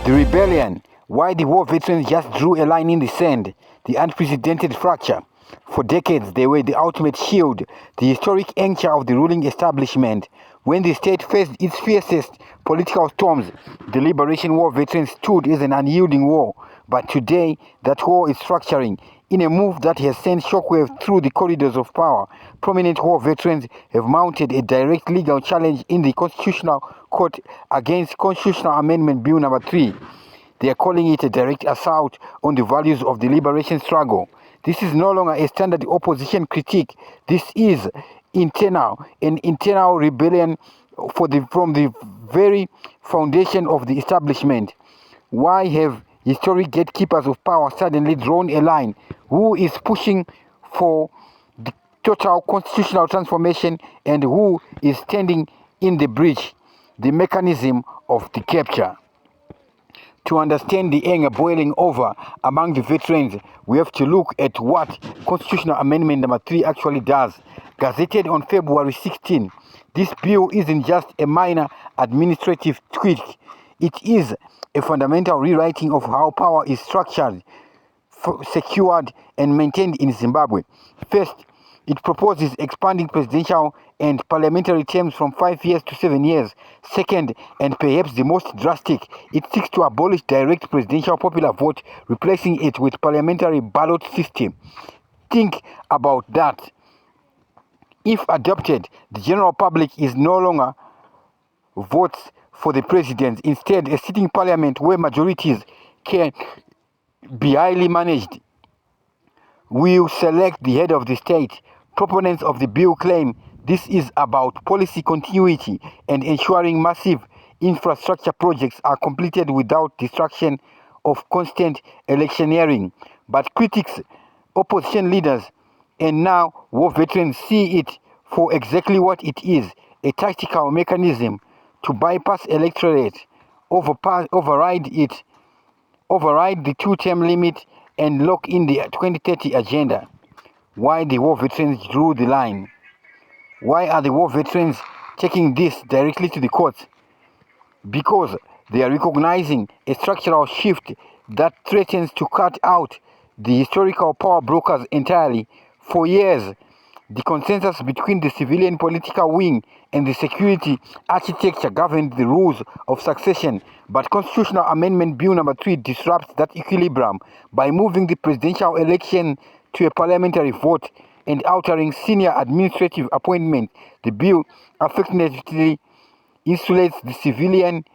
The rebellion, why the war veterans just drew a line in the sand, the unprecedented fracture. For decades, they were the ultimate shield, the historic anchor of the ruling establishment. When the state faced its fiercest political storms, the Liberation War veterans stood as an unyielding war. But today, that war is fracturing. In a move that has sent shockwaves through the corridors of power, prominent war veterans have mounted a direct legal challenge in the Constitutional Court against Constitutional Amendment Bill No. 3. They are calling it a direct assault on the values of the liberation struggle. This is no longer a standard opposition critique. This is an internal rebellion from the very foundation of the establishment. Why have historic gatekeepers of power suddenly drawn a line? Who is pushing for the total constitutional transformation and who is standing in the breach? The mechanism of the capture. To understand the anger boiling over among the veterans, we have to look at what Constitutional Amendment No. 3 actually does. Gazetted on February 16, this bill isn't just a minor administrative tweak. It is a fundamental rewriting of how power is structured, secured, and maintained in Zimbabwe. First, it proposes expanding presidential and parliamentary terms from 5 years to 7 years. Second, and perhaps the most drastic, it seeks to abolish direct presidential popular vote, replacing it with parliamentary ballot system. Think about that. If adopted, the general public is no longer votes for the president. Instead, a sitting parliament where majorities can be highly managed will select the head of the state. Proponents of the bill claim this is about policy continuity and ensuring massive infrastructure projects are completed without distraction of constant electioneering. But critics, opposition leaders, and now war veterans see it for exactly what it is, a tactical mechanism to bypass electorate, override the two-term limit, and lock in the 2030 agenda. Why the war veterans drew the line? Why are the war veterans taking this directly to the courts? Because they are recognizing a structural shift that threatens to cut out the historical power brokers entirely. For years, the consensus between the civilian political wing and the security architecture governed the rules of succession, but Constitutional Amendment Bill No. 3 disrupts that equilibrium by moving the presidential election to a parliamentary vote and altering senior administrative appointment. The bill effectively insulates the civilian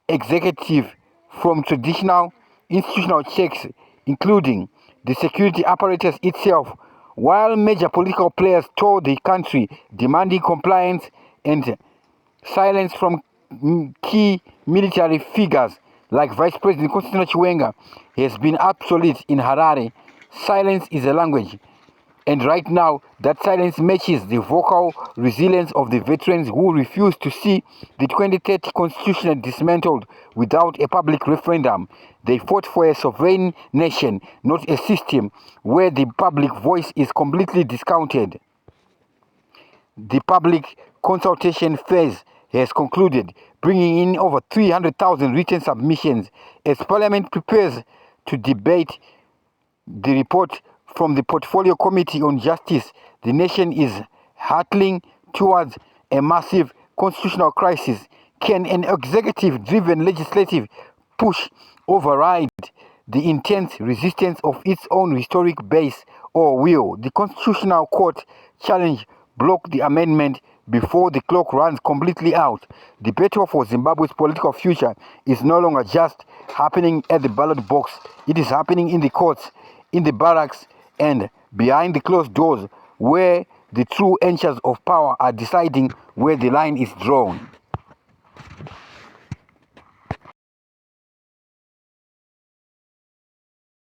executive from traditional institutional checks, including the security apparatus itself, while major political players tour the country demanding compliance and silence from key military figures like Vice President Constantino Chiwenga has been obsolete in Harare. Silence is a language, and right now that silence matches the vocal resilience of the veterans who refuse to see the 2030 constitution dismantled without a public referendum. They fought for a sovereign nation, not a system where the public voice is completely discounted. The public consultation phase has concluded, bringing in over 300,000 written submissions. As Parliament prepares to debate the report from the Portfolio Committee on Justice, the nation is hurtling towards a massive constitutional crisis. Can an executive-driven legislative push override the intense resistance of its own historic base, or will the Constitutional Court challenge block the amendment before the clock runs completely out? The battle for Zimbabwe's political future is no longer just happening at the ballot box. It is happening in the courts, in the barracks, and behind the closed doors, where the true anchors of power are deciding where the line is drawn.